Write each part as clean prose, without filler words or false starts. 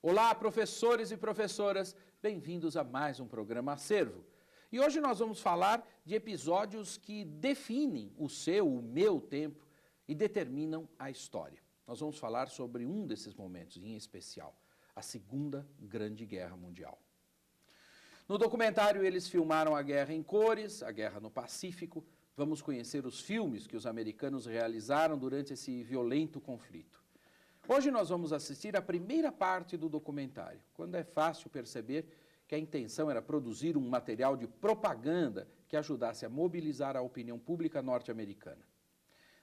Olá, professores e professoras, bem-vindos a mais um programa Acervo. E hoje nós vamos falar de episódios que definem o seu, o meu tempo e determinam a história. Nós vamos falar sobre um desses momentos em especial, a Segunda Grande Guerra Mundial. No documentário eles filmaram a guerra em cores, a guerra no Pacífico. Vamos conhecer os filmes que os americanos realizaram durante esse violento conflito. Hoje nós vamos assistir a primeira parte do documentário, quando é fácil perceber que a intenção era produzir um material de propaganda que ajudasse a mobilizar a opinião pública norte-americana.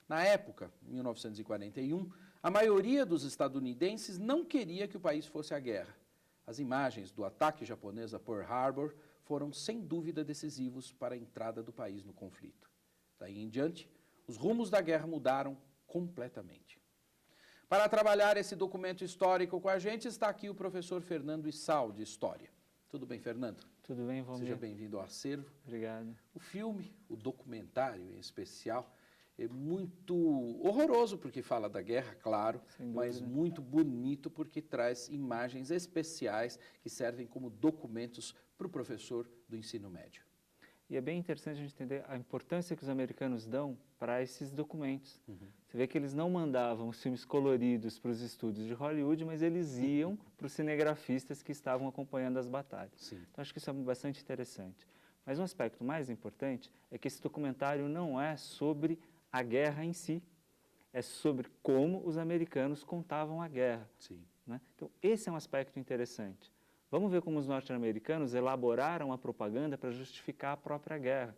Na época, 1941, a maioria dos estadunidenses não queria que o país fosse à guerra. As imagens do ataque japonês a Pearl Harbor foram sem dúvida decisivos para a entrada do país no conflito. Daí em diante, os rumos da guerra mudaram completamente. Para trabalhar esse documento histórico com a gente, está aqui o professor Fernando Issal, de História. Tudo bem, Fernando? Tudo bem, Valmir. Seja bem-vindo ao Acervo. Obrigado. O filme, o documentário em especial, é muito horroroso porque fala da guerra, claro, mas muito bonito porque traz imagens especiais que servem como documentos para o professor do ensino médio. E é bem interessante a gente entender a importância que os americanos dão para esses documentos. Você vê que eles não mandavam os filmes coloridos para os estúdios de Hollywood, mas eles iam para os cinegrafistas que estavam acompanhando as batalhas. Sim. Então acho que isso é bastante interessante. Mas um aspecto mais importante é que esse documentário não é sobre a guerra em si, é sobre como os americanos contavam a guerra. Sim. Né? Então esse é um aspecto interessante. Vamos ver como os norte-americanos elaboraram a propaganda para justificar a própria guerra.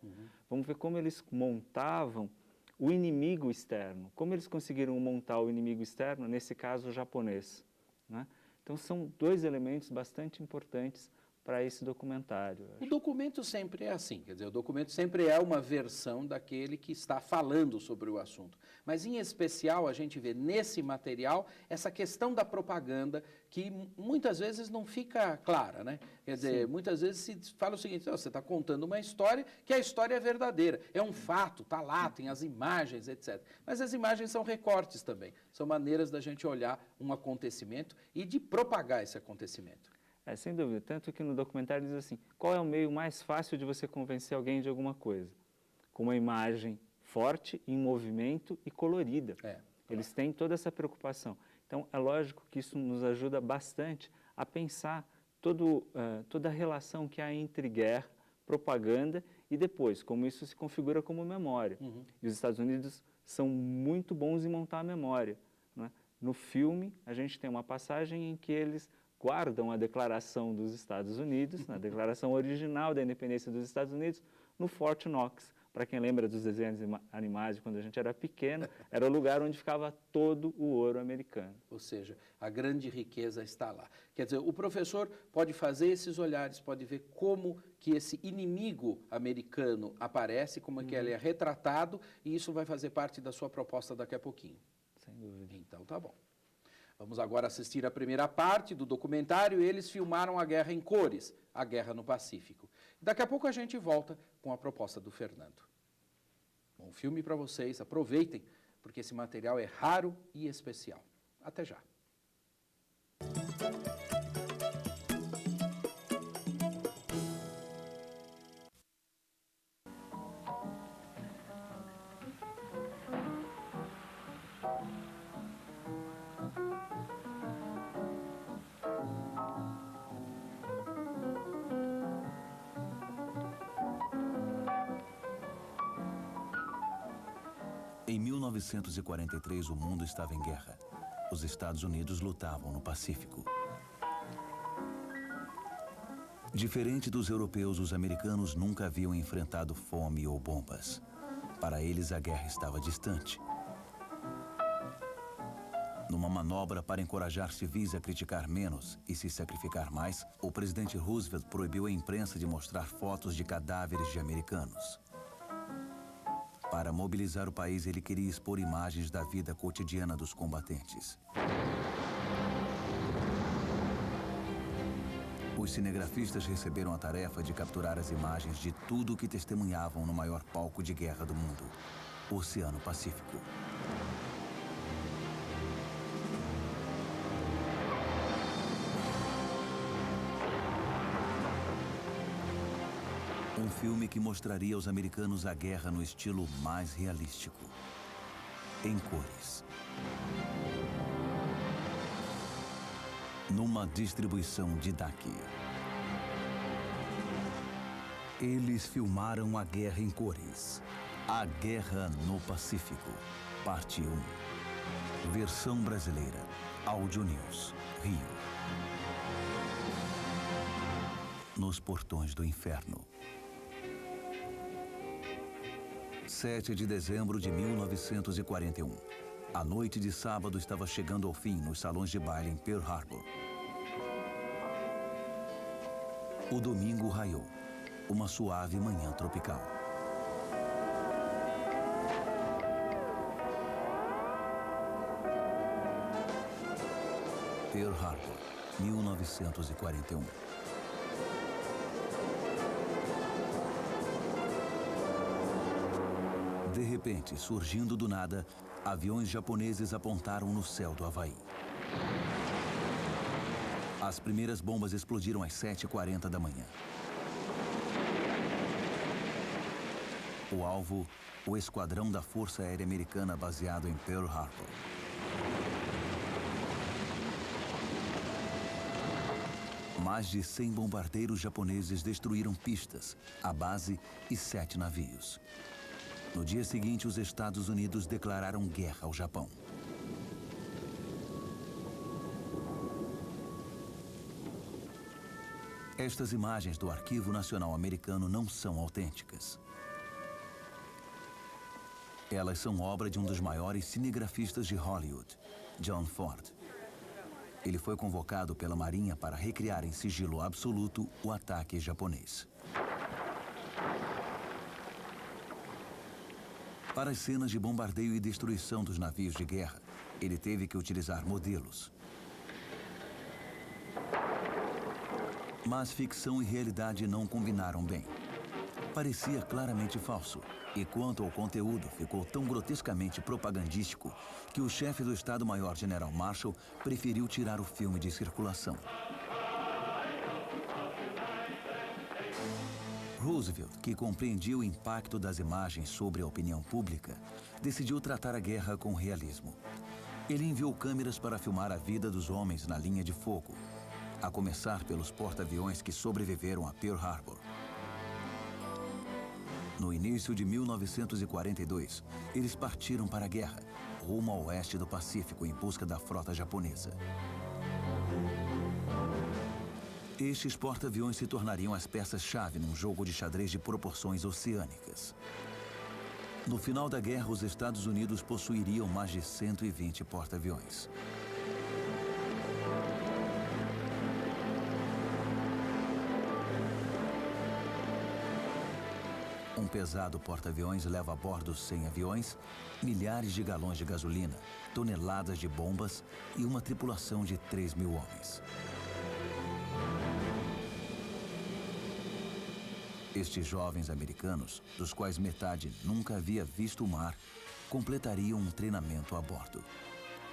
Vamos ver como eles montavam o inimigo externo, como eles conseguiram montar o inimigo externo, nesse caso o japonês. Né? Então são dois elementos bastante importantes para esse documentário. O documento sempre é assim, quer dizer, o documento sempre é uma versão daquele que está falando sobre o assunto. Mas, em especial, a gente vê nesse material essa questão da propaganda que muitas vezes não fica clara, né? Quer dizer, muitas vezes se fala o seguinte, você está contando uma história que a história é verdadeira, é um fato, está lá, tem as imagens, etc. Mas as imagens são recortes também, são maneiras da gente olhar um acontecimento e de propagar esse acontecimento. Sem dúvida, tanto que no documentário diz assim, qual é o meio mais fácil de você convencer alguém de alguma coisa? Com uma imagem forte, em movimento e colorida. Eles têm toda essa preocupação. Então, é lógico que isso nos ajuda bastante a pensar toda a relação que há entre guerra, propaganda e depois, como isso se configura como memória. E os Estados Unidos são muito bons em montar a memória. Né? No filme, a gente tem uma passagem em que eles guardam a declaração dos Estados Unidos, a declaração original da independência dos Estados Unidos, no Fort Knox. Para quem lembra dos desenhos animados de quando a gente era pequeno, era o lugar onde ficava todo o ouro americano. Ou seja, a grande riqueza está lá. Quer dizer, o professor pode fazer esses olhares, pode ver como que esse inimigo americano aparece, como é que ele é retratado, e isso vai fazer parte da sua proposta daqui a pouquinho. Sem dúvida. Então, tá bom. Vamos agora assistir a primeira parte do documentário. Eles filmaram a guerra em cores, a guerra no Pacífico. Daqui a pouco a gente volta com a proposta do Fernando. Bom filme para vocês, aproveitem, porque esse material é raro e especial. Até já. Em 1943, o mundo estava em guerra. Os Estados Unidos lutavam no Pacífico. Diferente dos europeus, os americanos nunca haviam enfrentado fome ou bombas. Para eles, a guerra estava distante. Numa manobra para encorajar civis a criticar menos e se sacrificar mais, o presidente Roosevelt proibiu a imprensa de mostrar fotos de cadáveres de americanos. Para mobilizar o país, ele queria expor imagens da vida cotidiana dos combatentes. Os cinegrafistas receberam a tarefa de capturar as imagens de tudo o que testemunhavam no maior palco de guerra do mundo, o Oceano Pacífico. Um filme que mostraria aos americanos a guerra no estilo mais realístico, em cores. Numa distribuição DAC. Eles filmaram a guerra em cores. A Guerra no Pacífico, parte 1. Versão brasileira. Áudio News, Rio. Nos portões do inferno. 7 de dezembro de 1941. A noite de sábado estava chegando ao fim nos salões de baile em Pearl Harbor. O domingo raiou. Uma suave manhã tropical. Pearl Harbor, 1941. De repente, surgindo do nada, aviões japoneses apontaram no céu do Havaí. As primeiras bombas explodiram às 7h40 da manhã. O alvo, o esquadrão da Força Aérea Americana baseado em Pearl Harbor. Mais de 100 bombardeiros japoneses destruíram pistas, a base e 7 navios. No dia seguinte, os Estados Unidos declararam guerra ao Japão. Estas imagens do Arquivo Nacional Americano não são autênticas. Elas são obra de um dos maiores cinegrafistas de Hollywood, John Ford. Ele foi convocado pela Marinha para recriar em sigilo absoluto o ataque japonês. Para as cenas de bombardeio e destruição dos navios de guerra, ele teve que utilizar modelos. Mas ficção e realidade não combinaram bem. Parecia claramente falso. E quanto ao conteúdo, ficou tão grotescamente propagandístico que o chefe do Estado-Maior, General Marshall, preferiu tirar o filme de circulação. Roosevelt, que compreendia o impacto das imagens sobre a opinião pública, decidiu tratar a guerra com realismo. Ele enviou câmeras para filmar a vida dos homens na linha de fogo, a começar pelos porta-aviões que sobreviveram a Pearl Harbor. No início de 1942, eles partiram para a guerra, rumo ao oeste do Pacífico, em busca da frota japonesa. Estes porta-aviões se tornariam as peças-chave num jogo de xadrez de proporções oceânicas. No final da guerra, os Estados Unidos possuiriam mais de 120 porta-aviões. Um pesado porta-aviões leva a bordo 100 aviões, milhares de galões de gasolina, toneladas de bombas e uma tripulação de 3.000 homens. Estes jovens americanos, dos quais metade nunca havia visto o mar, completariam um treinamento a bordo.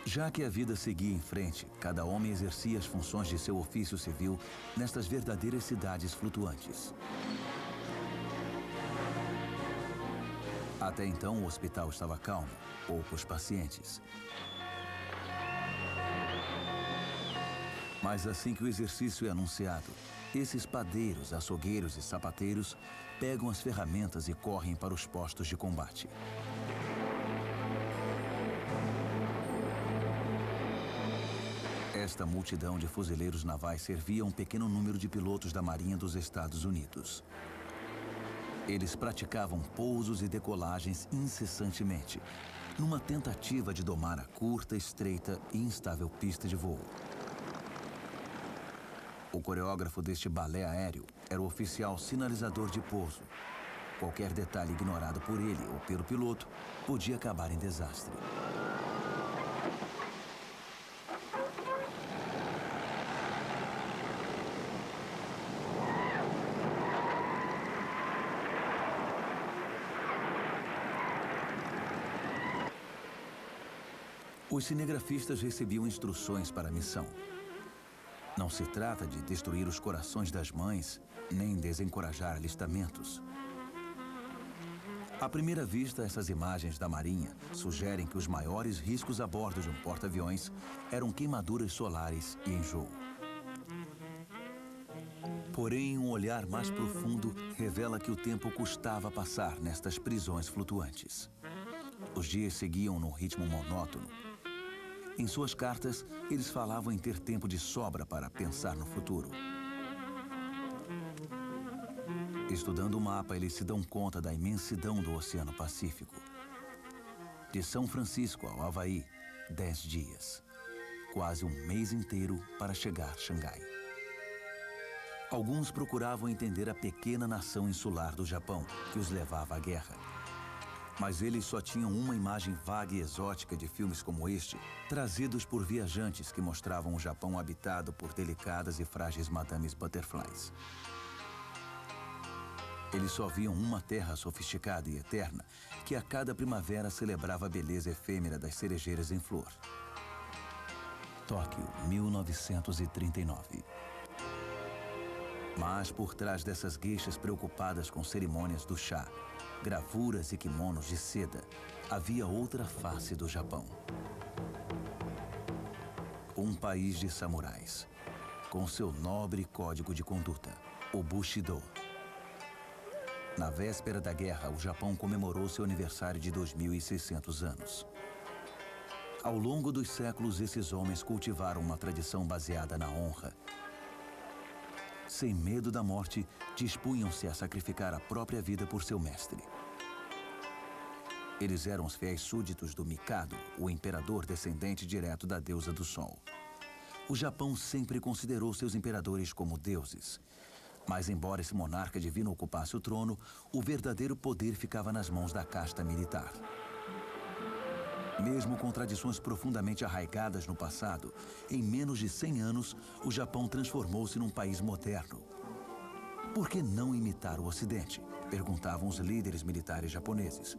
Já que a vida seguia em frente, cada homem exercia as funções de seu ofício civil nestas verdadeiras cidades flutuantes. Até então, o hospital estava calmo, poucos pacientes. Mas assim que o exercício é anunciado, esses padeiros, açougueiros e sapateiros pegam as ferramentas e correm para os postos de combate. Esta multidão de fuzileiros navais servia a um pequeno número de pilotos da Marinha dos Estados Unidos. Eles praticavam pousos e decolagens incessantemente, numa tentativa de domar a curta, estreita e instável pista de voo. O coreógrafo deste balé aéreo era o oficial sinalizador de pouso. Qualquer detalhe ignorado por ele ou pelo piloto podia acabar em desastre. Os cinegrafistas recebiam instruções para a missão. Não se trata de destruir os corações das mães, nem desencorajar alistamentos. À primeira vista, essas imagens da Marinha sugerem que os maiores riscos a bordo de um porta-aviões eram queimaduras solares e enjoo. Porém, um olhar mais profundo revela que o tempo custava passar nestas prisões flutuantes. Os dias seguiam num ritmo monótono. Em suas cartas, eles falavam em ter tempo de sobra para pensar no futuro. Estudando o mapa, eles se dão conta da imensidão do Oceano Pacífico. De São Francisco ao Havaí, 10 dias. Quase um mês inteiro para chegar a Xangai. Alguns procuravam entender a pequena nação insular do Japão, que os levava à guerra. Mas eles só tinham uma imagem vaga e exótica de filmes como este, trazidos por viajantes que mostravam o Japão habitado por delicadas e frágeis madames butterflies. Eles só viam uma terra sofisticada e eterna, que a cada primavera celebrava a beleza efêmera das cerejeiras em flor. Tóquio, 1939. Mas por trás dessas gueixas preocupadas com cerimônias do chá, gravuras e kimonos de seda, havia outra face do Japão. Um país de samurais, com seu nobre código de conduta, o Bushido. Na véspera da guerra, o Japão comemorou seu aniversário de 2.600 anos. Ao longo dos séculos, esses homens cultivaram uma tradição baseada na honra. Sem medo da morte, dispunham-se a sacrificar a própria vida por seu mestre. Eles eram os fiéis súditos do Mikado, o imperador descendente direto da deusa do sol. O Japão sempre considerou seus imperadores como deuses. Mas embora esse monarca divino ocupasse o trono, o verdadeiro poder ficava nas mãos da casta militar. Mesmo com tradições profundamente arraigadas no passado, em menos de 100 anos, o Japão transformou-se num país moderno. Por que não imitar o Ocidente? Perguntavam os líderes militares japoneses.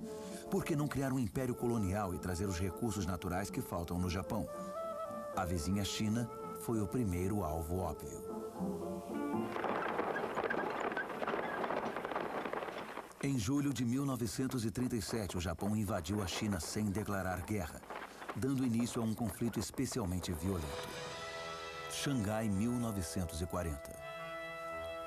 Por que não criar um império colonial e trazer os recursos naturais que faltam no Japão? A vizinha China foi o primeiro alvo óbvio. Em julho de 1937, o Japão invadiu a China sem declarar guerra, dando início a um conflito especialmente violento. Xangai, 1940.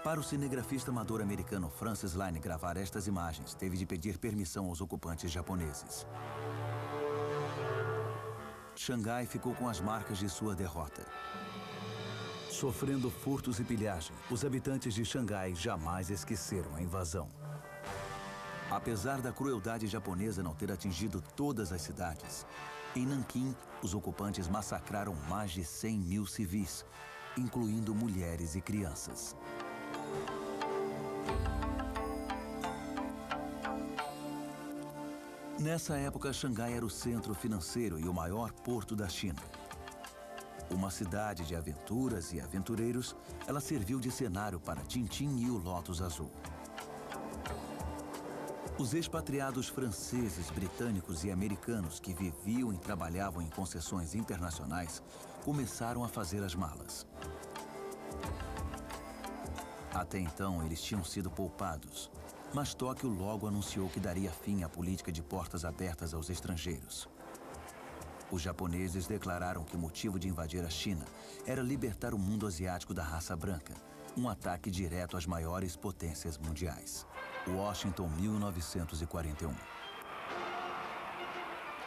Para o cinegrafista amador americano Francis Line gravar estas imagens, teve de pedir permissão aos ocupantes japoneses. Xangai ficou com as marcas de sua derrota. Sofrendo furtos e pilhagem, os habitantes de Xangai jamais esqueceram a invasão. Apesar da crueldade japonesa não ter atingido todas as cidades, em Nanquim, os ocupantes massacraram mais de 100 mil civis, incluindo mulheres e crianças. Nessa época, Xangai era o centro financeiro e o maior porto da China. Uma cidade de aventuras e aventureiros, ela serviu de cenário para Tintin e o Lotus Azul. Os expatriados franceses, britânicos e americanos que viviam e trabalhavam em concessões internacionais começaram a fazer as malas. Até então, eles tinham sido poupados, mas Tóquio logo anunciou que daria fim à política de portas abertas aos estrangeiros. Os japoneses declararam que o motivo de invadir a China era libertar o mundo asiático da raça branca, um ataque direto às maiores potências mundiais. Washington, 1941.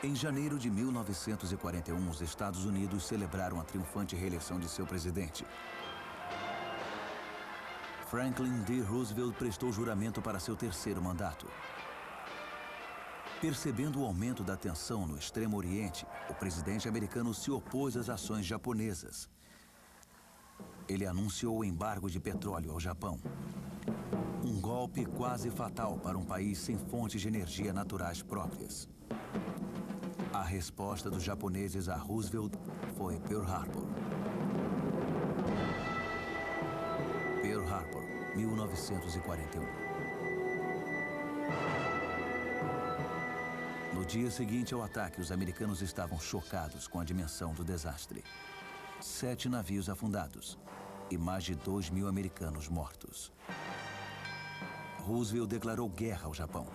Em janeiro de 1941, os Estados Unidos celebraram a triunfante reeleição de seu presidente. Franklin D. Roosevelt prestou juramento para seu terceiro mandato. Percebendo o aumento da tensão no Extremo Oriente, o presidente americano se opôs às ações japonesas. Ele anunciou o embargo de petróleo ao Japão. Um golpe quase fatal para um país sem fontes de energia naturais próprias. A resposta dos japoneses a Roosevelt foi Pearl Harbor. Pearl Harbor, 1941. No dia seguinte ao ataque, os americanos estavam chocados com a dimensão do desastre. 7 navios afundados e mais de 2.000 americanos mortos. Roosevelt declarou guerra ao Japão.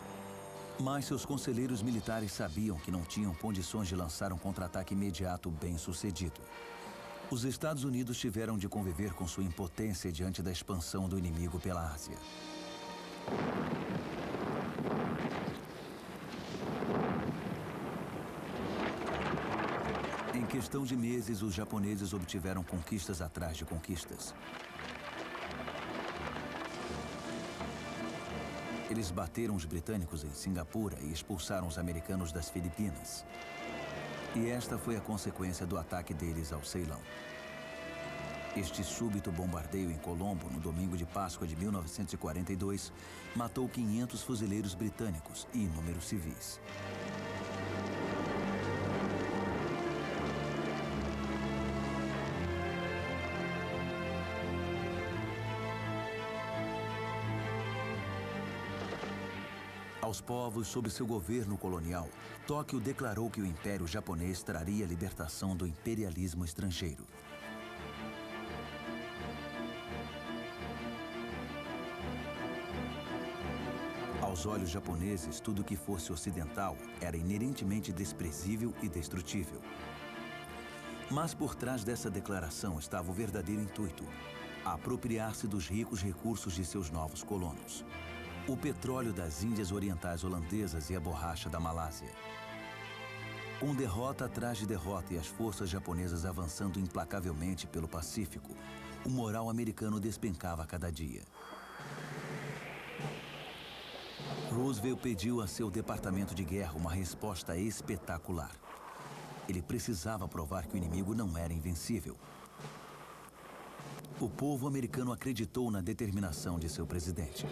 Mas seus conselheiros militares sabiam que não tinham condições de lançar um contra-ataque imediato bem-sucedido. Os Estados Unidos tiveram de conviver com sua impotência diante da expansão do inimigo pela Ásia. Em questão de meses, os japoneses obtiveram conquistas atrás de conquistas. Eles bateram os britânicos em Singapura e expulsaram os americanos das Filipinas. E esta foi a consequência do ataque deles ao Ceilão. Este súbito bombardeio em Colombo, no domingo de Páscoa de 1942, matou 500 fuzileiros britânicos e inúmeros civis. Aos povos sob seu governo colonial, Tóquio declarou que o Império Japonês traria a libertação do imperialismo estrangeiro. Aos olhos japoneses, tudo que fosse ocidental era inerentemente desprezível e destrutível. Mas por trás dessa declaração estava o verdadeiro intuito: apropriar-se dos ricos recursos de seus novos colonos. O petróleo das Índias Orientais Holandesas e a borracha da Malásia. Com derrota atrás de derrota e as forças japonesas avançando implacavelmente pelo Pacífico, o moral americano despencava a cada dia. Roosevelt pediu a seu departamento de guerra uma resposta espetacular. Ele precisava provar que o inimigo não era invencível. O povo americano acreditou na determinação de seu presidente.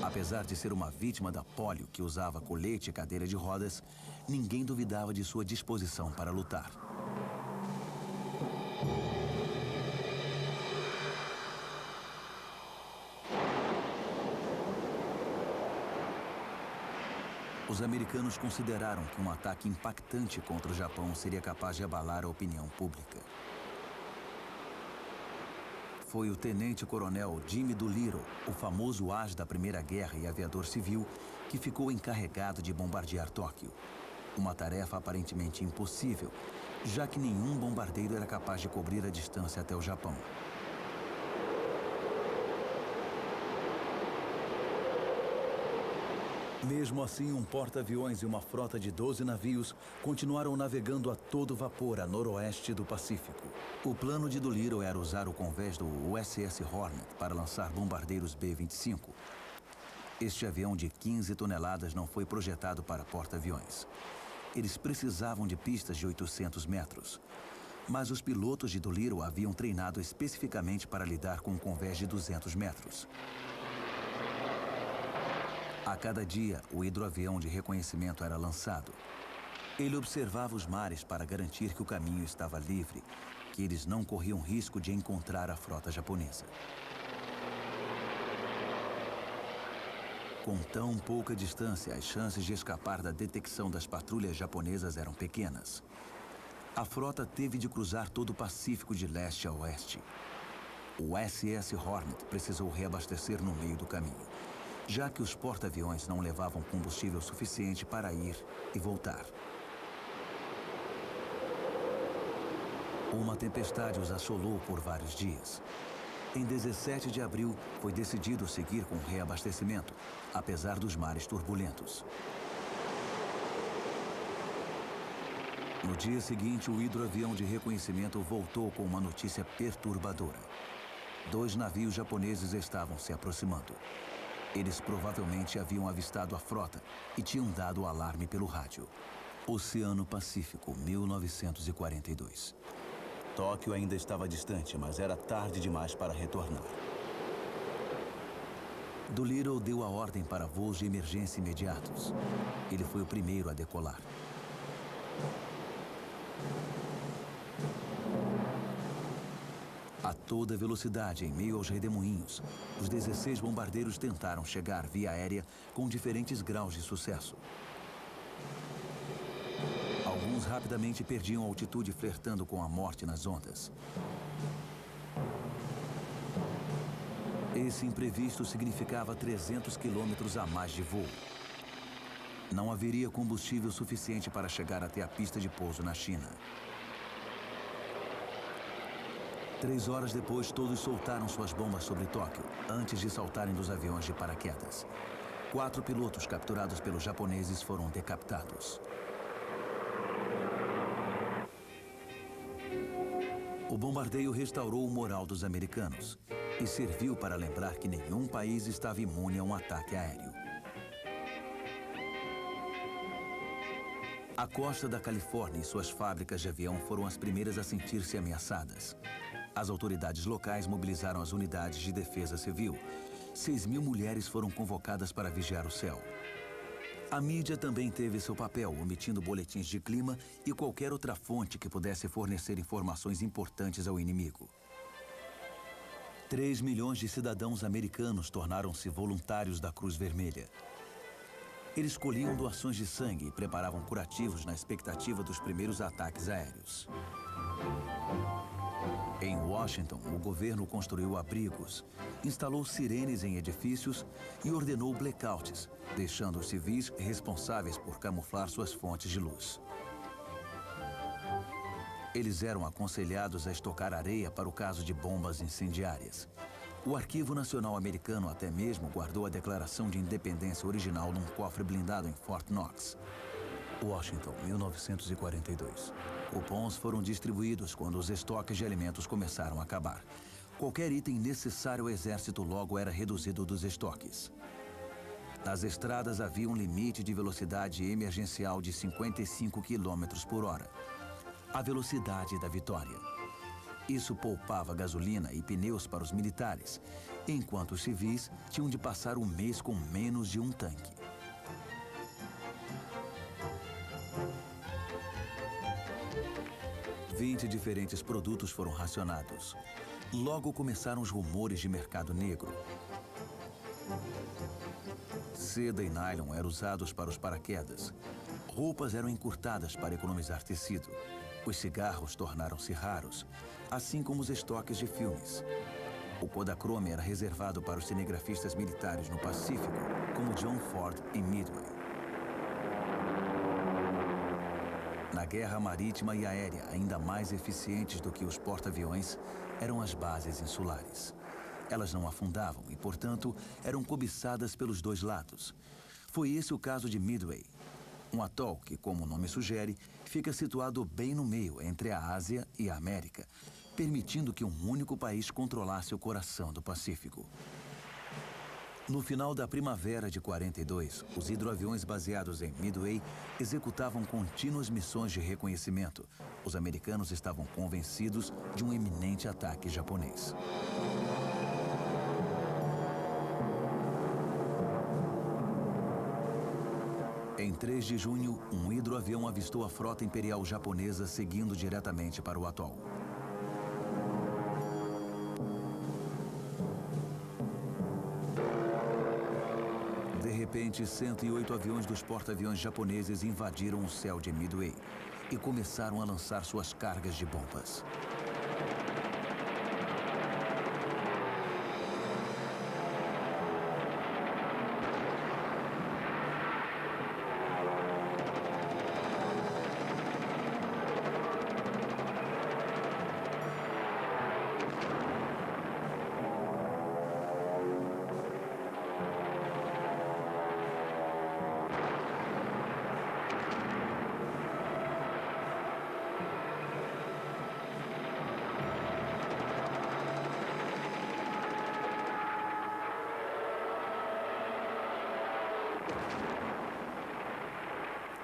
Apesar de ser uma vítima da polio que usava colete e cadeira de rodas, ninguém duvidava de sua disposição para lutar. Os americanos consideraram que um ataque impactante contra o Japão seria capaz de abalar a opinião pública. Foi o tenente-coronel Jimmy Doolittle, o famoso as da Primeira Guerra e aviador civil, que ficou encarregado de bombardear Tóquio. Uma tarefa aparentemente impossível, já que nenhum bombardeiro era capaz de cobrir a distância até o Japão. Mesmo assim, um porta-aviões e uma frota de 12 navios continuaram navegando a todo vapor a noroeste do Pacífico. O plano de Doolittle era usar o convés do USS Hornet para lançar bombardeiros B-25. Este avião de 15 toneladas não foi projetado para porta-aviões. Eles precisavam de pistas de 800 metros. Mas os pilotos de Doolittle haviam treinado especificamente para lidar com um convés de 200 metros. A cada dia, o hidroavião de reconhecimento era lançado. Ele observava os mares para garantir que o caminho estava livre, que eles não corriam risco de encontrar a frota japonesa. Com tão pouca distância, as chances de escapar da detecção das patrulhas japonesas eram pequenas. A frota teve de cruzar todo o Pacífico de leste a oeste. O USS Hornet precisou reabastecer no meio do caminho, já que os porta-aviões não levavam combustível suficiente para ir e voltar. Uma tempestade os assolou por vários dias. Em 17 de abril, foi decidido seguir com o reabastecimento, apesar dos mares turbulentos. No dia seguinte, o hidroavião de reconhecimento voltou com uma notícia perturbadora. 2 navios japoneses estavam se aproximando. Eles provavelmente haviam avistado a frota e tinham dado o alarme pelo rádio. Oceano Pacífico, 1942. Tóquio ainda estava distante, mas era tarde demais para retornar. Doolittle deu a ordem para voos de emergência imediatos. Ele foi o primeiro a decolar. A toda velocidade, em meio aos redemoinhos, os 16 bombardeiros tentaram chegar via aérea com diferentes graus de sucesso. Alguns rapidamente perdiam altitude flertando com a morte nas ondas. Esse imprevisto significava 300 quilômetros a mais de voo. Não haveria combustível suficiente para chegar até a pista de pouso na China. 3 horas depois, todos soltaram suas bombas sobre Tóquio, antes de saltarem dos aviões de paraquedas. 4 pilotos capturados pelos japoneses foram decapitados. O bombardeio restaurou o moral dos americanos e serviu para lembrar que nenhum país estava imune a um ataque aéreo. A costa da Califórnia e suas fábricas de avião foram as primeiras a sentir-se ameaçadas. As autoridades locais mobilizaram as unidades de defesa civil. 6.000 mulheres foram convocadas para vigiar o céu. A mídia também teve seu papel, omitindo boletins de clima e qualquer outra fonte que pudesse fornecer informações importantes ao inimigo. 3 milhões de cidadãos americanos tornaram-se voluntários da Cruz Vermelha. Eles colhiam doações de sangue e preparavam curativos na expectativa dos primeiros ataques aéreos. Em Washington, o governo construiu abrigos, instalou sirenes em edifícios e ordenou blackouts, deixando os civis responsáveis por camuflar suas fontes de luz. Eles eram aconselhados a estocar areia para o caso de bombas incendiárias. O Arquivo Nacional Americano até mesmo guardou a Declaração de Independência original num cofre blindado em Fort Knox. Washington, 1942. Cupons foram distribuídos quando os estoques de alimentos começaram a acabar. Qualquer item necessário ao exército logo era reduzido dos estoques. Nas estradas havia um limite de velocidade emergencial de 55 km por hora. A velocidade da vitória. Isso poupava gasolina e pneus para os militares, enquanto os civis tinham de passar um mês com menos de um tanque. Vinte diferentes produtos foram racionados. Logo começaram os rumores de mercado negro. Seda e nylon eram usados para os paraquedas. Roupas eram encurtadas para economizar tecido. Os cigarros tornaram-se raros, assim como os estoques de filmes. O Kodachrome era reservado para os cinegrafistas militares no Pacífico, como John Ford em Midway. Na guerra marítima e aérea, ainda mais eficientes do que os porta-aviões, eram as bases insulares. Elas não afundavam e, portanto, eram cobiçadas pelos dois lados. Foi esse o caso de Midway, um atol que, como o nome sugere, fica situado bem no meio entre a Ásia e a América, permitindo que um único país controlasse o coração do Pacífico. No final da primavera de 42, os hidroaviões baseados em Midway executavam contínuas missões de reconhecimento. Os americanos estavam convencidos de um iminente ataque japonês. Em 3 de junho, um hidroavião avistou a frota imperial japonesa seguindo diretamente para o atol. De repente, 108 aviões dos porta-aviões japoneses invadiram o céu de Midway e começaram a lançar suas cargas de bombas.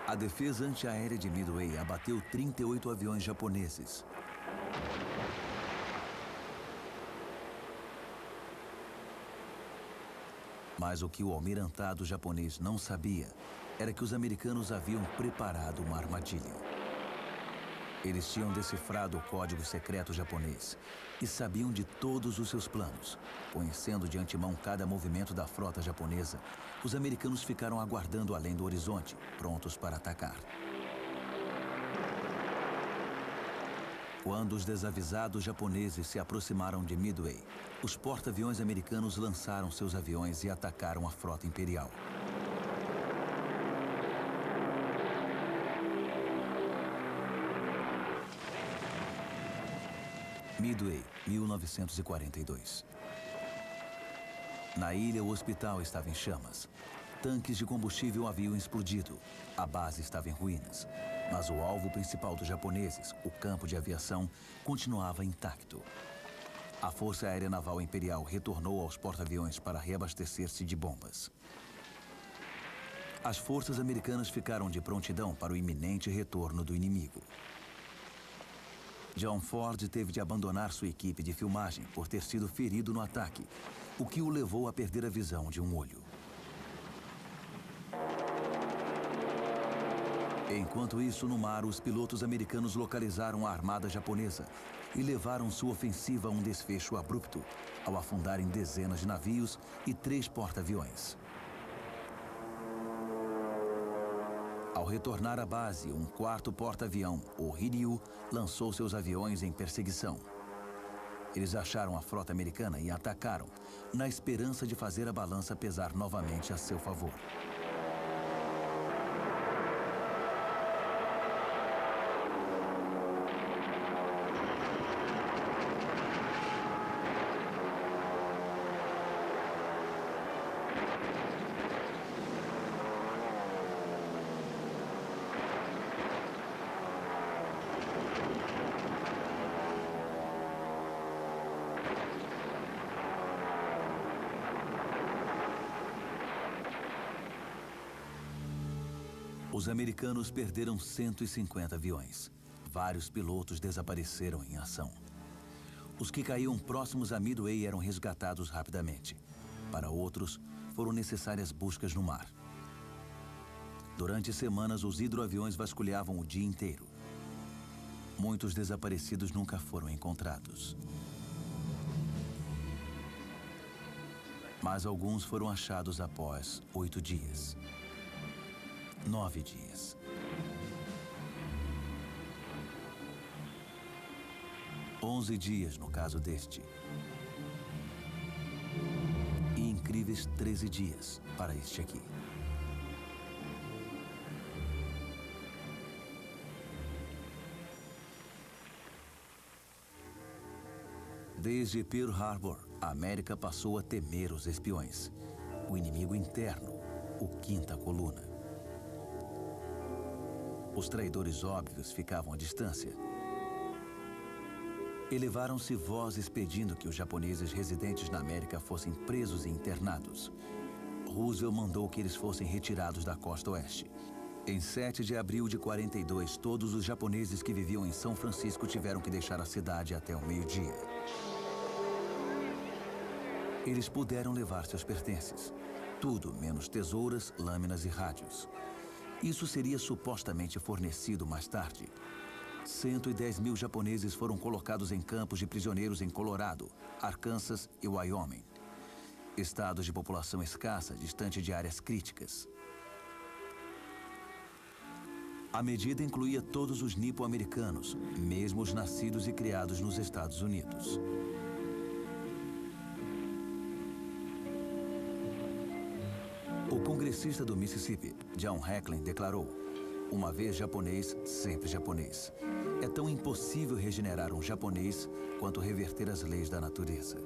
A defesa antiaérea de Midway abateu 38 aviões japoneses. Mas o que o almirantado japonês não sabia era que os americanos haviam preparado uma armadilha. Eles tinham decifrado o código secreto japonês e sabiam de todos os seus planos. Conhecendo de antemão cada movimento da frota japonesa, os americanos ficaram aguardando além do horizonte, prontos para atacar. Quando os desavisados japoneses se aproximaram de Midway, os porta-aviões americanos lançaram seus aviões e atacaram a frota imperial. Midway, 1942. Na ilha, o hospital estava em chamas. Tanques de combustível haviam explodido. A base estava em ruínas. Mas o alvo principal dos japoneses, o campo de aviação, continuava intacto. A Força Aérea Naval Imperial retornou aos porta-aviões para reabastecer-se de bombas. As forças americanas ficaram de prontidão para o iminente retorno do inimigo. John Ford teve de abandonar sua equipe de filmagem por ter sido ferido no ataque, o que o levou a perder a visão de um olho. Enquanto isso, no mar, os pilotos americanos localizaram a armada japonesa e levaram sua ofensiva a um desfecho abrupto, ao afundarem dezenas de navios e 3 porta-aviões. Ao retornar à base, um 4º porta-avião, o Hiryu, lançou seus aviões em perseguição. Eles acharam a frota americana e atacaram, na esperança de fazer a balança pesar novamente a seu favor. Os americanos perderam 150 aviões. Vários pilotos desapareceram em ação. Os que caíam próximos a Midway eram resgatados rapidamente. Para outros, foram necessárias buscas no mar. Durante semanas, os hidroaviões vasculhavam o dia inteiro. Muitos desaparecidos nunca foram encontrados. Mas alguns foram achados após 8 dias. 9 dias. 11 dias no caso deste. E incríveis 13 dias para este aqui. Desde Pearl Harbor, a América passou a temer os espiões. O inimigo interno, o Quinta Coluna. Os traidores óbvios ficavam à distância. Elevaram-se vozes pedindo que os japoneses residentes na América fossem presos e internados. Roosevelt mandou que eles fossem retirados da costa oeste. Em 7 de abril de 42, todos os japoneses que viviam em São Francisco tiveram que deixar a cidade até o meio-dia. Eles puderam levar seus pertences. Tudo menos tesouras, lâminas e rádios. Isso seria supostamente fornecido mais tarde. 110 mil japoneses foram colocados em campos de prisioneiros em Colorado, Arkansas e Wyoming. Estados de população escassa, distante de áreas críticas. A medida incluía todos os nipo-americanos, mesmo os nascidos e criados nos Estados Unidos. O congressista do Mississippi, John Hecklin, declarou: "Uma vez japonês, sempre japonês. É tão impossível regenerar um japonês quanto reverter as leis da natureza."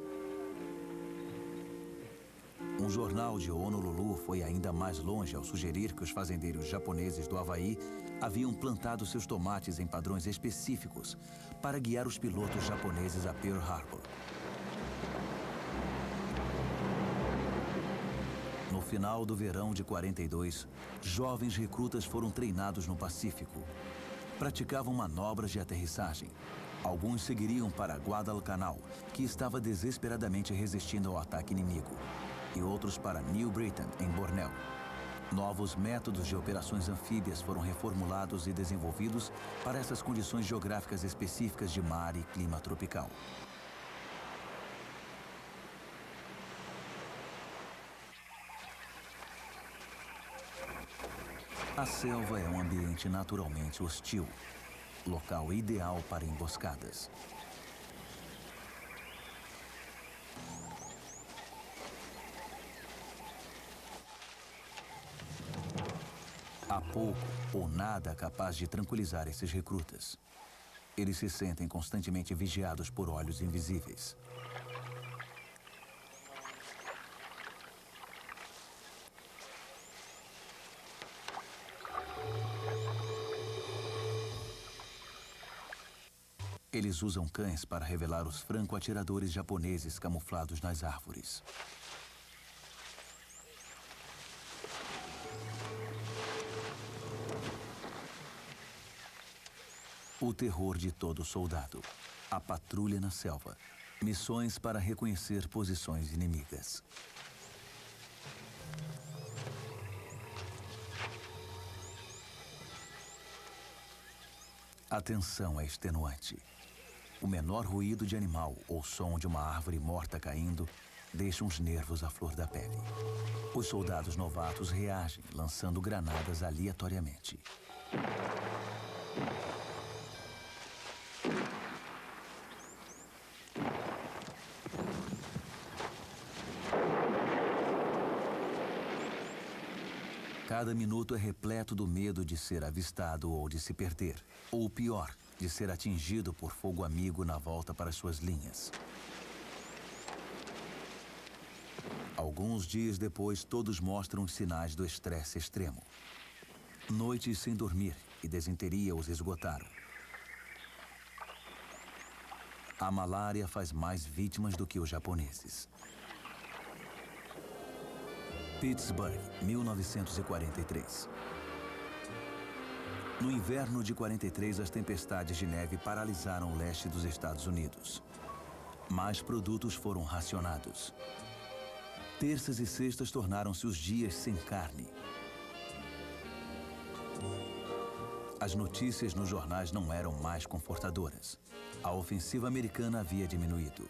Um jornal de Honolulu foi ainda mais longe ao sugerir que os fazendeiros japoneses do Havaí haviam plantado seus tomates em padrões específicos para guiar os pilotos japoneses a Pearl Harbor. No final do verão de 42, jovens recrutas foram treinados no Pacífico. Praticavam manobras de aterrissagem. Alguns seguiriam para Guadalcanal, que estava desesperadamente resistindo ao ataque inimigo, e outros para New Britain, em Bornéu. Novos métodos de operações anfíbias foram reformulados e desenvolvidos para essas condições geográficas específicas de mar e clima tropical. A selva é um ambiente naturalmente hostil. local ideal para emboscadas. Há pouco ou nada capaz de tranquilizar esses recrutas. Eles se sentem constantemente vigiados por olhos invisíveis. Eles usam cães para revelar os franco-atiradores japoneses camuflados nas árvores. O terror de todo soldado. A patrulha na selva. Missões para reconhecer posições inimigas. A tensão é extenuante. O menor ruído de animal ou som de uma árvore morta caindo deixa os nervos à flor da pele. Os soldados novatos reagem, lançando granadas aleatoriamente. Cada minuto é repleto do medo de ser avistado ou de se perder. Ou pior, de ser atingido por fogo amigo na volta para suas linhas. Alguns dias depois, todos mostram os sinais do estresse extremo. Noites sem dormir e desinteria os esgotaram. A malária faz mais vítimas do que os japoneses. Pittsburgh, 1943. No inverno de 43, as tempestades de neve paralisaram o leste dos Estados Unidos. Mais produtos foram racionados. Terças e sextas tornaram-se os dias sem carne. As notícias nos jornais não eram mais confortadoras. A ofensiva americana havia diminuído.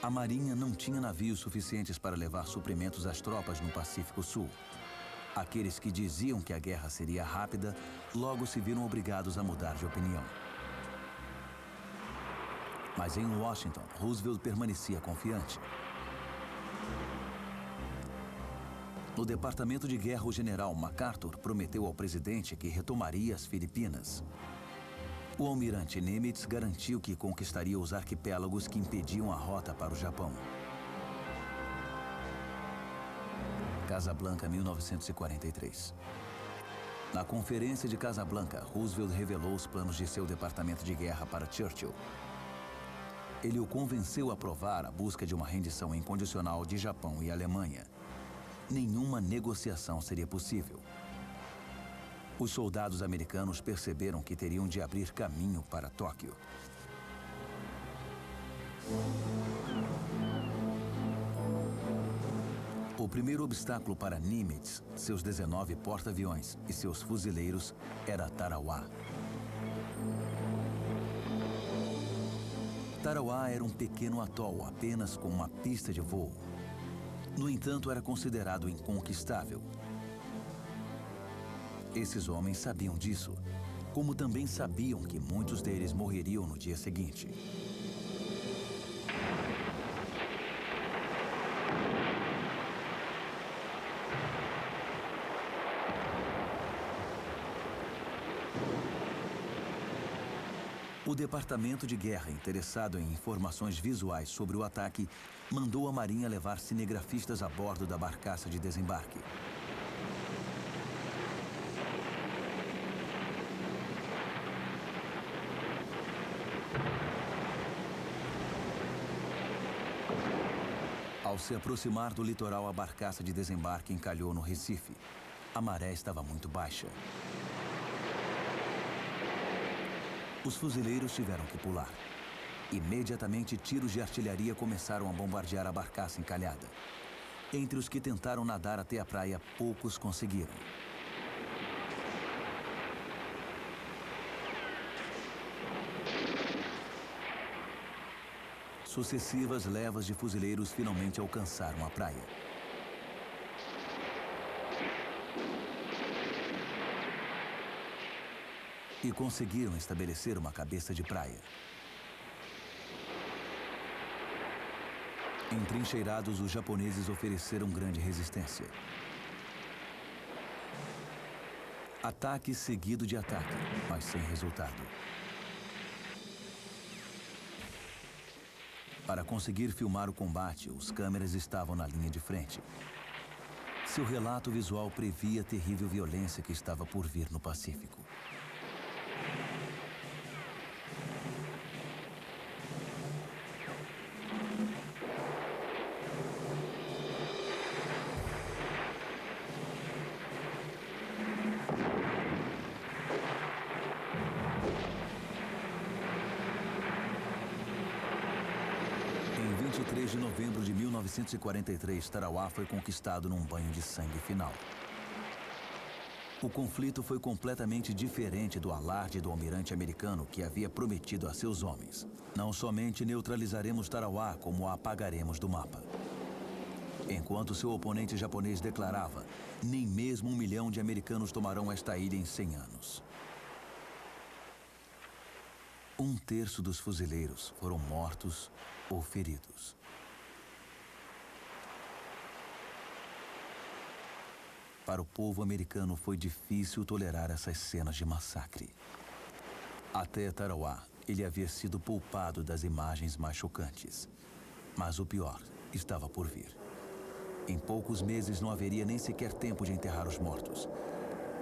A Marinha não tinha navios suficientes para levar suprimentos às tropas no Pacífico Sul. Aqueles que diziam que a guerra seria rápida, logo se viram obrigados a mudar de opinião. Mas em Washington, Roosevelt permanecia confiante. No Departamento de Guerra, o general MacArthur prometeu ao presidente que retomaria as Filipinas. O almirante Nimitz garantiu que conquistaria os arquipélagos que impediam a rota para o Japão. Casablanca, 1943. Na Conferência de Casablanca, Roosevelt revelou os planos de seu departamento de guerra para Churchill. Ele o convenceu a aprovar a busca de uma rendição incondicional de Japão e Alemanha. Nenhuma negociação seria possível. Os soldados americanos perceberam que teriam de abrir caminho para Tóquio. O primeiro obstáculo para Nimitz, seus 19 porta-aviões e seus fuzileiros era Tarawa. Tarawa era um pequeno atol, apenas com uma pista de voo. No entanto, era considerado inconquistável. Esses homens sabiam disso, como também sabiam que muitos deles morreriam no dia seguinte. O Departamento de Guerra, interessado em informações visuais sobre o ataque, mandou a Marinha levar cinegrafistas a bordo da barcaça de desembarque. Ao se aproximar do litoral, a barcaça de desembarque encalhou no Recife. A maré estava muito baixa. Os fuzileiros tiveram que pular. Imediatamente, tiros de artilharia começaram a bombardear a barcaça encalhada. Entre os que tentaram nadar até a praia, poucos conseguiram. Sucessivas levas de fuzileiros finalmente alcançaram a praia. e conseguiram estabelecer uma cabeça de praia. Entrincheirados, os japoneses ofereceram grande resistência. Ataque seguido de ataque, mas sem resultado. Para conseguir filmar o combate, os câmeras estavam na linha de frente. Seu relato visual previa a terrível violência que estava por vir no Pacífico. Em 23 de novembro de 1943, Tarawa foi conquistado num banho de sangue final. O conflito foi completamente diferente do alarde do almirante americano que havia prometido a seus homens. Não somente neutralizaremos Tarawa, como a apagaremos do mapa. Enquanto seu oponente japonês declarava, nem mesmo 1 milhão de americanos tomarão esta ilha em 100 anos. 1/3 dos fuzileiros foram mortos ou feridos. Para o povo americano foi difícil tolerar essas cenas de massacre. Até Tarawa, ele havia sido poupado das imagens mais chocantes. Mas o pior estava por vir. Em poucos meses não haveria nem sequer tempo de enterrar os mortos.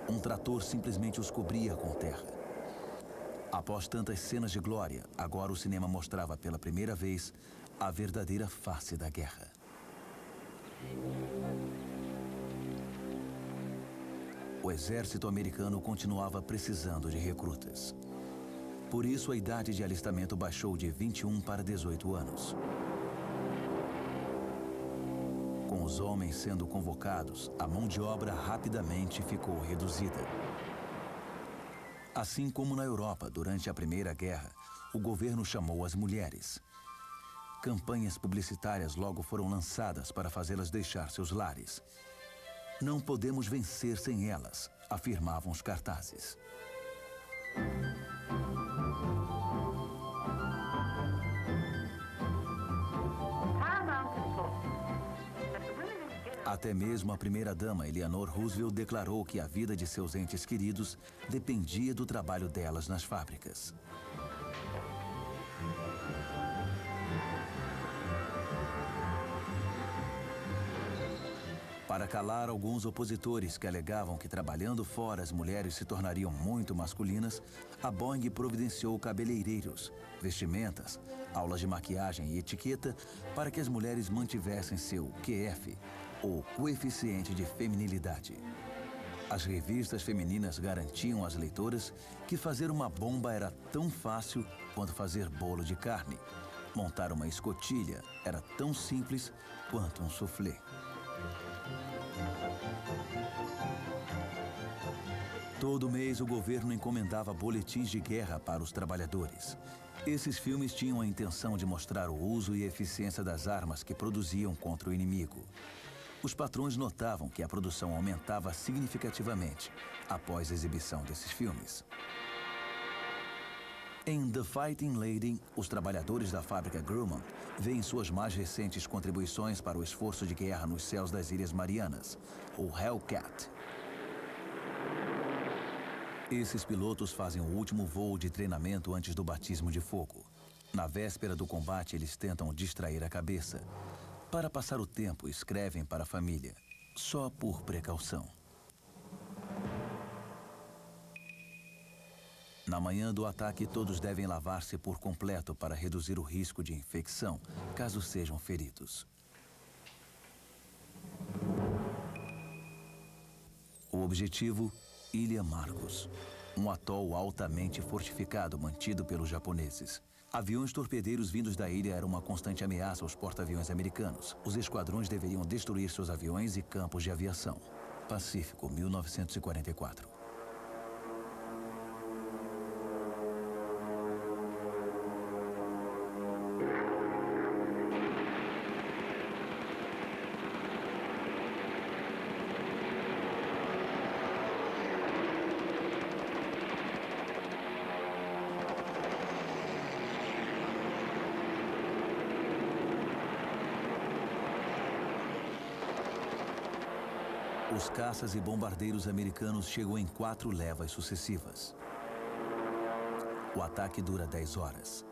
Um trator simplesmente os cobria com terra. Após tantas cenas de glória, agora o cinema mostrava pela primeira vez a verdadeira face da guerra. O exército americano continuava precisando de recrutas. Por isso, a idade de alistamento baixou de 21 para 18 anos. Com os homens sendo convocados, a mão de obra rapidamente ficou reduzida. Assim como na Europa, durante a Primeira Guerra, o governo chamou as mulheres. Campanhas publicitárias logo foram lançadas para fazê-las deixar seus lares. Não podemos vencer sem elas, afirmavam os cartazes. Até mesmo a primeira-dama, Eleanor Roosevelt, declarou que a vida de seus entes queridos dependia do trabalho delas nas fábricas. Para calar alguns opositores que alegavam que trabalhando fora as mulheres se tornariam muito masculinas, a Boeing providenciou cabeleireiros, vestimentas, aulas de maquiagem e etiqueta para que as mulheres mantivessem seu QF, ou coeficiente de feminilidade. As revistas femininas garantiam às leitoras que fazer uma bomba era tão fácil quanto fazer bolo de carne. Montar uma escotilha era tão simples quanto um soufflé. Todo mês, o governo encomendava boletins de guerra para os trabalhadores. Esses filmes tinham a intenção de mostrar o uso e eficiência das armas que produziam contra o inimigo. Os patrões notavam que a produção aumentava significativamente após a exibição desses filmes. Em The Fighting Lady, os trabalhadores da fábrica Grumman veem suas mais recentes contribuições para o esforço de guerra nos céus das Ilhas Marianas, o Hellcat. Esses pilotos fazem o último voo de treinamento antes do batismo de fogo. Na véspera do combate, eles tentam distrair a cabeça. Para passar o tempo, escrevem para a família, só por precaução. Na manhã do ataque, todos devem lavar-se por completo para reduzir o risco de infecção, caso sejam feridos. O objetivo, Ilha Marcos, um atol altamente fortificado mantido pelos japoneses. Aviões torpedeiros vindos da ilha eram uma constante ameaça aos porta-aviões americanos. Os esquadrões deveriam destruir seus aviões e campos de aviação. Pacífico, 1944. Os caças e bombardeiros americanos chegam em 4 levas sucessivas. O ataque dura 10 horas.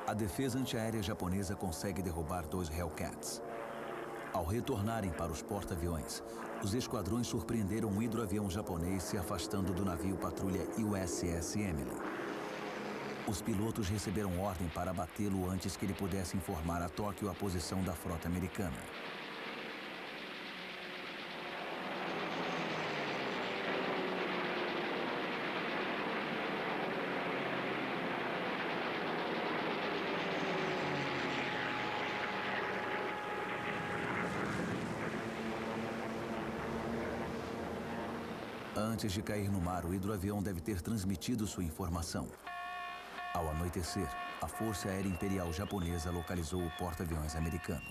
A defesa antiaérea japonesa consegue derrubar 2 Hellcats. Ao retornarem para os porta-aviões, os esquadrões surpreenderam um hidroavião japonês se afastando do navio patrulha USS Emily. Os pilotos receberam ordem para abatê-lo antes que ele pudesse informar a Tóquio a posição da frota americana. Antes de cair no mar, o hidroavião deve ter transmitido sua informação. Ao anoitecer, a Força Aérea Imperial Japonesa localizou o porta-aviões americano.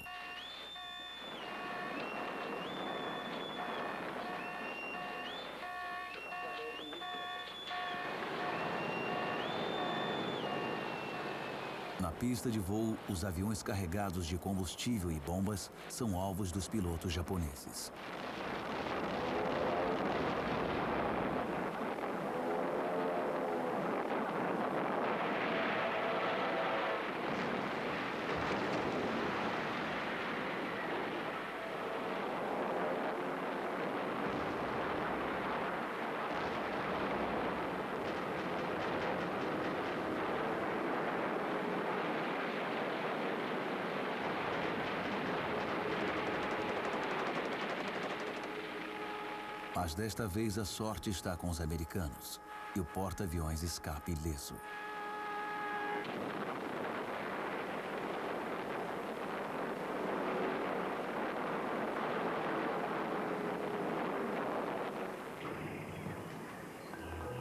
Na pista de voo, os aviões carregados de combustível e bombas são alvos dos pilotos japoneses. Mas desta vez a sorte está com os americanos e o porta-aviões escapa ileso.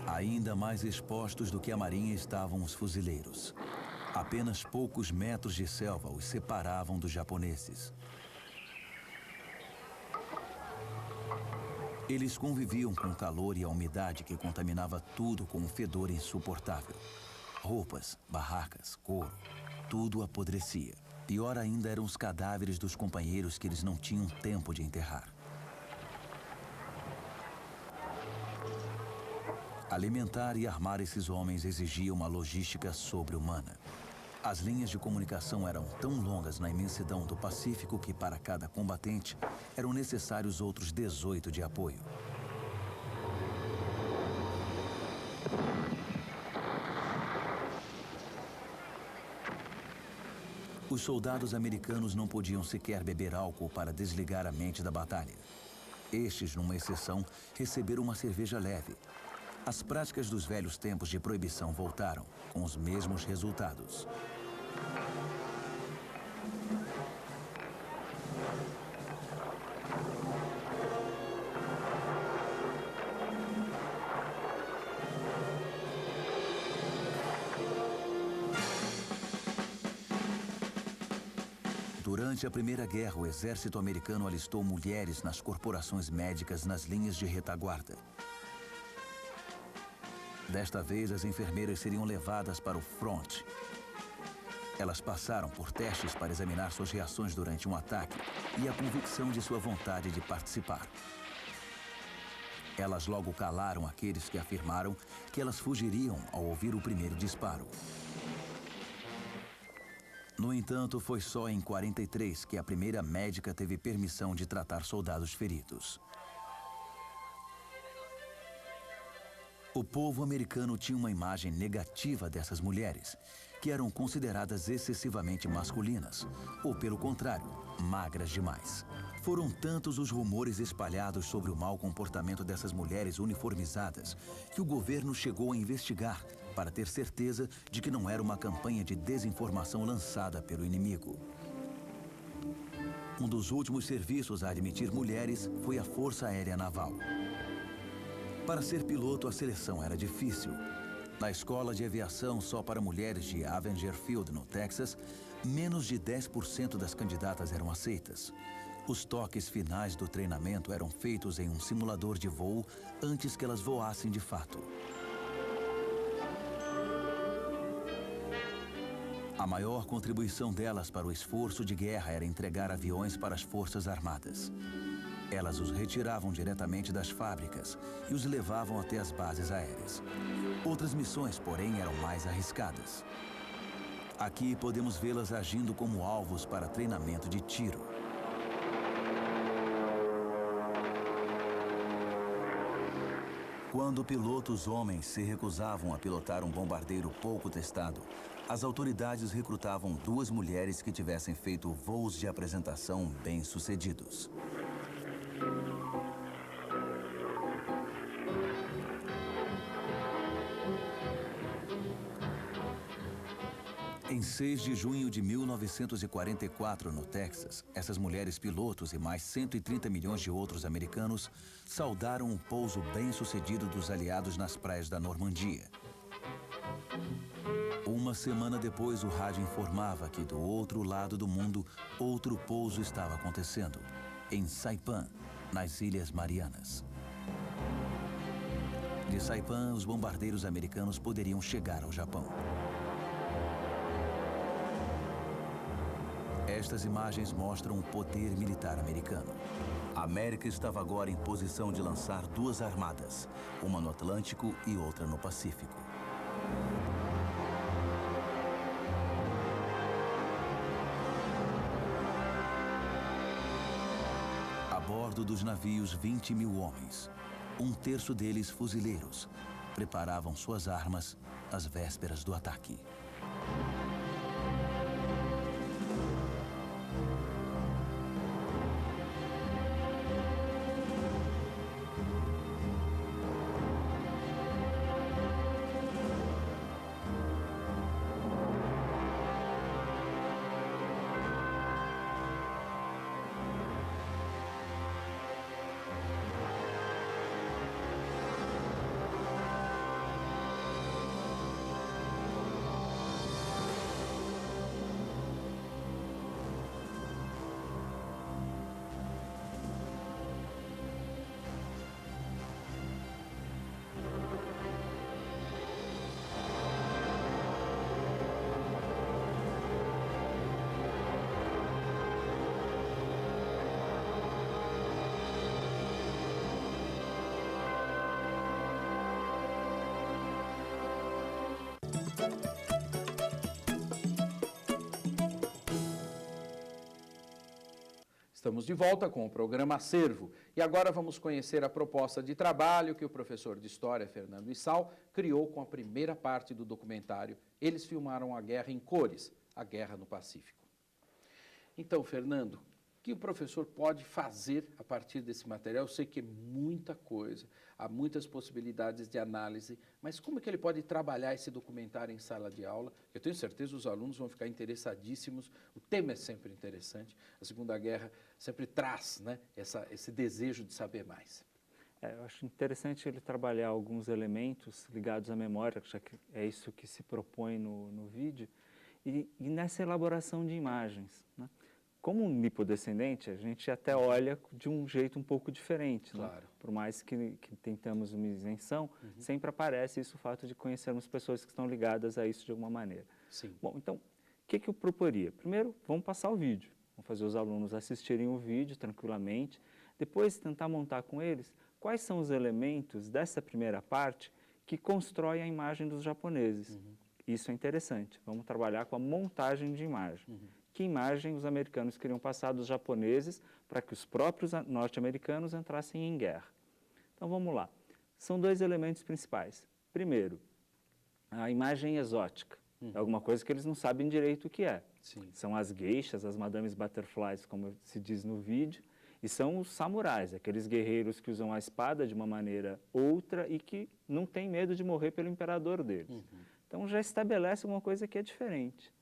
Ainda mais expostos do que a marinha estavam os fuzileiros. Apenas poucos metros de selva os separavam dos japoneses. Eles conviviam com o calor e a umidade que contaminava tudo com um fedor insuportável. Roupas, barracas, couro, tudo apodrecia. Pior ainda eram os cadáveres dos companheiros que eles não tinham tempo de enterrar. Alimentar e armar esses homens exigia uma logística sobre-humana. As linhas de comunicação eram tão longas na imensidão do Pacífico que, para cada combatente, eram necessários outros 18 de apoio. Os soldados americanos não podiam sequer beber álcool para desligar a mente da batalha. Estes, numa exceção, receberam uma cerveja leve. As práticas dos velhos tempos de proibição voltaram, com os mesmos resultados. Durante a Primeira Guerra, o exército americano alistou mulheres nas corporações médicas nas linhas de retaguarda. Desta vez, as enfermeiras seriam levadas para o front. Elas passaram por testes para examinar suas reações durante um ataque e a convicção de sua vontade de participar. Elas logo calaram aqueles que afirmaram que elas fugiriam ao ouvir o primeiro disparo. No entanto, foi só em 43 que a primeira médica teve permissão de tratar soldados feridos. O povo americano tinha uma imagem negativa dessas mulheres, que eram consideradas excessivamente masculinas, ou pelo contrário, magras demais. Foram tantos os rumores espalhados sobre o mau comportamento dessas mulheres uniformizadas que o governo chegou a investigar para ter certeza de que não era uma campanha de desinformação lançada pelo inimigo. Um dos últimos serviços a admitir mulheres foi a Força Aérea Naval. Para ser piloto, a seleção era difícil. Na escola de aviação só para mulheres de Avenger Field, no Texas, menos de 10% das candidatas eram aceitas. Os toques finais do treinamento eram feitos em um simulador de voo antes que elas voassem de fato. A maior contribuição delas para o esforço de guerra era entregar aviões para as Forças Armadas. Elas os retiravam diretamente das fábricas e os levavam até as bases aéreas. Outras missões, porém, eram mais arriscadas. Aqui podemos vê-las agindo como alvos para treinamento de tiro. Quando pilotos homens se recusavam a pilotar um bombardeiro pouco testado, as autoridades recrutavam 2 mulheres que tivessem feito voos de apresentação bem-sucedidos. Em 6 de junho de 1944, no Texas, essas mulheres pilotos e mais 130 milhões de outros americanos saudaram um pouso bem-sucedido dos aliados nas praias da Normandia. Uma semana depois, o rádio informava que do outro lado do mundo, outro pouso estava acontecendo, em Saipan, nas Ilhas Marianas. De Saipan, os bombardeiros americanos poderiam chegar ao Japão. Estas imagens mostram o poder militar americano. A América estava agora em posição de lançar 2 armadas, uma no Atlântico e outra no Pacífico. A bordo dos navios, 20 mil homens, 1/3 deles fuzileiros, preparavam suas armas às vésperas do ataque. Estamos de volta com o programa Acervo e agora vamos conhecer a proposta de trabalho que o professor de História, Fernando Issal, criou com a primeira parte do documentário Eles Filmaram a Guerra em Cores, a Guerra no Pacífico. Então, Fernando, o que o professor pode fazer a partir desse material? Eu sei que é muita coisa, há muitas possibilidades de análise, mas como é que ele pode trabalhar esse documentário em sala de aula? Eu tenho certeza que os alunos vão ficar interessadíssimos, o tema é sempre interessante, a Segunda Guerra sempre traz, né, esse desejo de saber mais. Eu acho interessante ele trabalhar alguns elementos ligados à memória, já que é isso que se propõe no vídeo, e nessa elaboração de imagens, né? Como um lipodescendente, a gente até olha de um jeito um pouco diferente, claro, né? Por mais que tentamos uma isenção, sempre aparece isso, o fato de conhecermos pessoas que estão ligadas a isso de alguma maneira. Sim. Bom, então, o que eu proporia? Primeiro, vamos passar o vídeo, vamos fazer os alunos assistirem o vídeo tranquilamente, depois tentar montar com eles quais são os elementos dessa primeira parte que constroem a imagem dos japoneses. Isso é interessante, vamos trabalhar com a montagem de imagem. Que imagem os americanos queriam passar dos japoneses para que os próprios norte-americanos entrassem em guerra. Então vamos lá. São 2 elementos principais. Primeiro, a imagem exótica. É alguma coisa que eles não sabem direito o que é. Sim. São as geishas, as madames butterflies, como se diz no vídeo, e são os samurais, aqueles guerreiros que usam a espada de uma maneira outra e que não têm medo de morrer pelo imperador deles. Então já estabelece uma coisa que é diferente.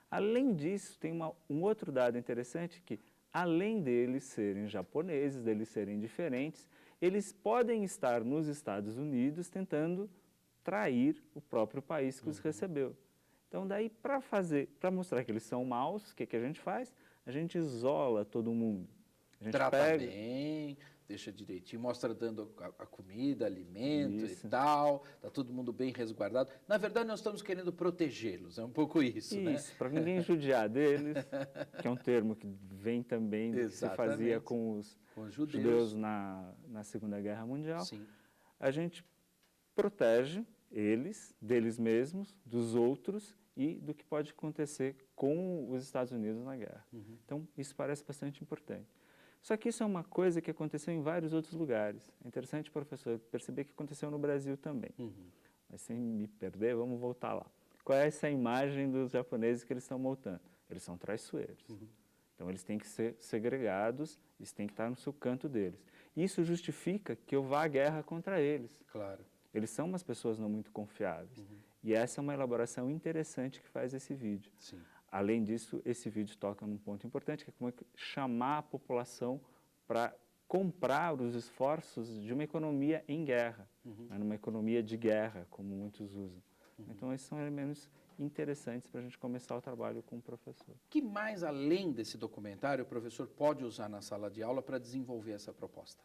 Além disso, tem um outro dado interessante que, além deles serem japoneses, deles serem diferentes, eles podem estar nos Estados Unidos tentando trair o próprio país que os recebeu. Então, daí, para mostrar que eles são maus, o que a gente faz? A gente isola todo mundo. A gente trata bem, deixa direitinho, mostra dando a comida, alimento Isso. e tal, tá todo mundo bem resguardado. Na verdade, nós estamos querendo protegê-los, é um pouco isso, né? Isso, para ninguém judiar deles, que é um termo que vem também do que se fazia com os judeus na Segunda Guerra Mundial. Sim. A gente protege eles, deles mesmos, dos outros e do que pode acontecer com os Estados Unidos na guerra. Então, isso parece bastante importante. Só que isso é uma coisa que aconteceu em vários outros lugares. É interessante, professor, perceber que aconteceu no Brasil também. Mas sem me perder, vamos voltar lá. Qual é essa imagem dos japoneses que eles estão montando? Eles são traiçoeiros. Então, eles têm que ser segregados, eles têm que estar no seu canto deles. Isso justifica que eu vá à guerra contra eles. Claro. Eles são umas pessoas não muito confiáveis. E essa é uma elaboração interessante que faz esse vídeo. Sim. Além disso, esse vídeo toca num ponto importante, que é como chamar a população para comprar os esforços de uma economia em guerra, numa economia de guerra, como muitos usam. Então, esses são elementos interessantes para a gente começar o trabalho com o professor. O que mais, além desse documentário, o professor pode usar na sala de aula para desenvolver essa proposta?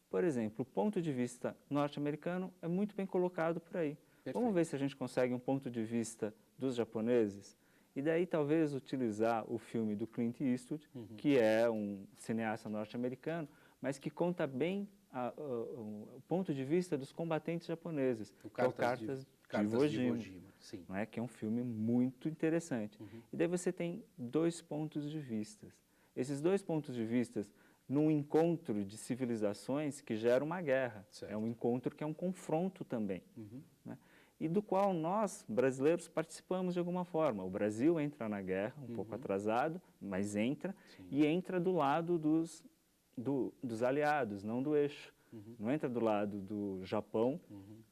Por exemplo, o ponto de vista norte-americano é muito bem colocado por aí. Perfeito. Vamos ver se a gente consegue um ponto de vista dos japoneses e daí talvez utilizar o filme do Clint Eastwood, que é um cineasta norte-americano, mas que conta bem o ponto de vista dos combatentes japoneses, que é o Cartas de Iwo Jima, sim. não é? Que é um filme muito interessante. E daí você tem dois pontos de vista. Esses dois pontos de vista num encontro de civilizações que gera uma guerra. Certo. É um encontro que é um confronto também. Né? E do qual nós, brasileiros, participamos de alguma forma. O Brasil entra na guerra, um pouco atrasado, mas entra, e entra do lado dos aliados, não do eixo. Não entra do lado do Japão,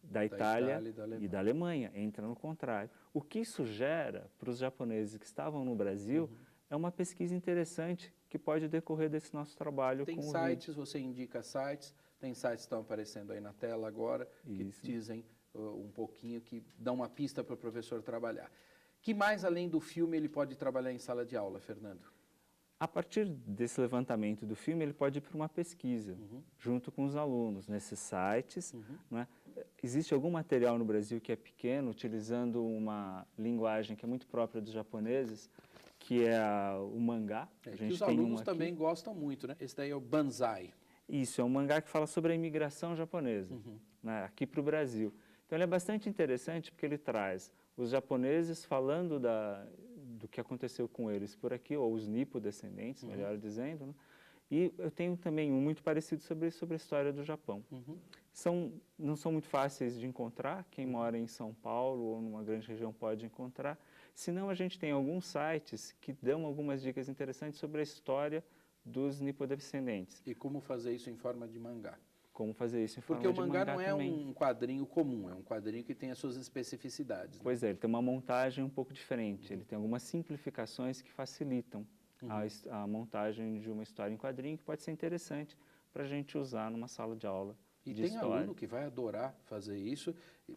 da Itália e da Alemanha, entra no contrário. O que isso gera para os japoneses que estavam no Brasil é uma pesquisa interessante que pode decorrer desse nosso trabalho com o vídeo. Tem sites, você indica sites, tem sites que estão aparecendo aí na tela agora, que dizem um pouquinho, que dão uma pista para o professor trabalhar. Que mais, além do filme, ele pode trabalhar em sala de aula, Fernando? A partir desse levantamento do filme, ele pode ir para uma pesquisa, junto com os alunos, nesses sites. Né? Existe algum material no Brasil que é pequeno, utilizando uma linguagem que é muito própria dos japoneses, que é o mangá. A gente que os alunos também gostam muito, né? Esse daí é o Banzai. Isso, é um mangá que fala sobre a imigração japonesa, né? Aqui para o Brasil. Então, ele é bastante interessante porque ele traz os japoneses falando do que aconteceu com eles por aqui, ou os nipo-descendentes, melhor dizendo, né? E eu tenho também um muito parecido sobre a história do Japão. Não são muito fáceis de encontrar, quem mora em São Paulo ou numa grande região pode encontrar, senão a gente tem alguns sites que dão algumas dicas interessantes sobre a história dos nipo-descendentes. E como fazer isso em forma de mangá? Como fazer isso em forma de mangá? Porque o mangá não é também. Um quadrinho comum, é um quadrinho que tem as suas especificidades. Né? Pois é, ele tem uma montagem um pouco diferente, ele tem algumas simplificações que facilitam a montagem de uma história em quadrinho, que pode ser interessante para a gente usar numa sala de aula. E tem aluno que vai adorar fazer isso,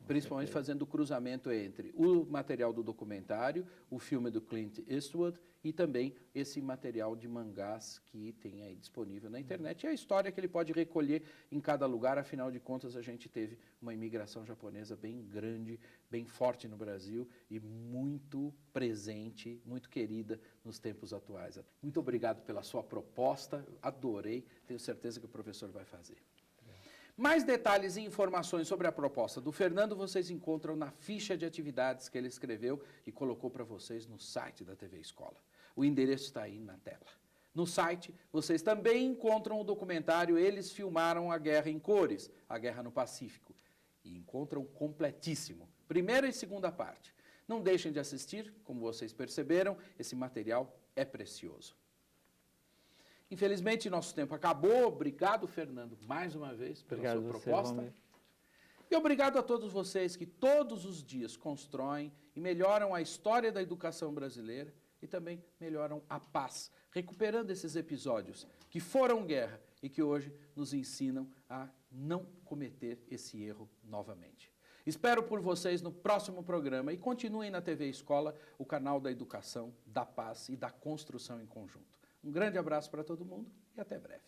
principalmente fazendo o cruzamento entre o material do documentário, o filme do Clint Eastwood e também esse material de mangás que tem aí disponível na internet. E a história que ele pode recolher em cada lugar, afinal de contas a gente teve uma imigração japonesa bem grande, bem forte no Brasil e muito presente, muito querida nos tempos atuais. Muito obrigado pela sua proposta, adorei, tenho certeza que o professor vai fazer. Mais detalhes e informações sobre a proposta do Fernando vocês encontram na ficha de atividades que ele escreveu e colocou para vocês no site da TV Escola. O endereço está aí na tela. No site, vocês também encontram o documentário Eles Filmaram a Guerra em Cores, a Guerra no Pacífico. E encontram completíssimo, primeira e segunda parte. Não deixem de assistir, como vocês perceberam, esse material é precioso. Infelizmente, nosso tempo acabou. Obrigado, Fernando, mais uma vez, pela sua proposta. E obrigado a todos vocês que todos os dias constroem e melhoram a história da educação brasileira e também melhoram a paz, recuperando esses episódios que foram guerra e que hoje nos ensinam a não cometer esse erro novamente. Espero por vocês no próximo programa e continuem na TV Escola, o canal da educação, da paz e da construção em conjunto. Um grande abraço para todo mundo e até breve.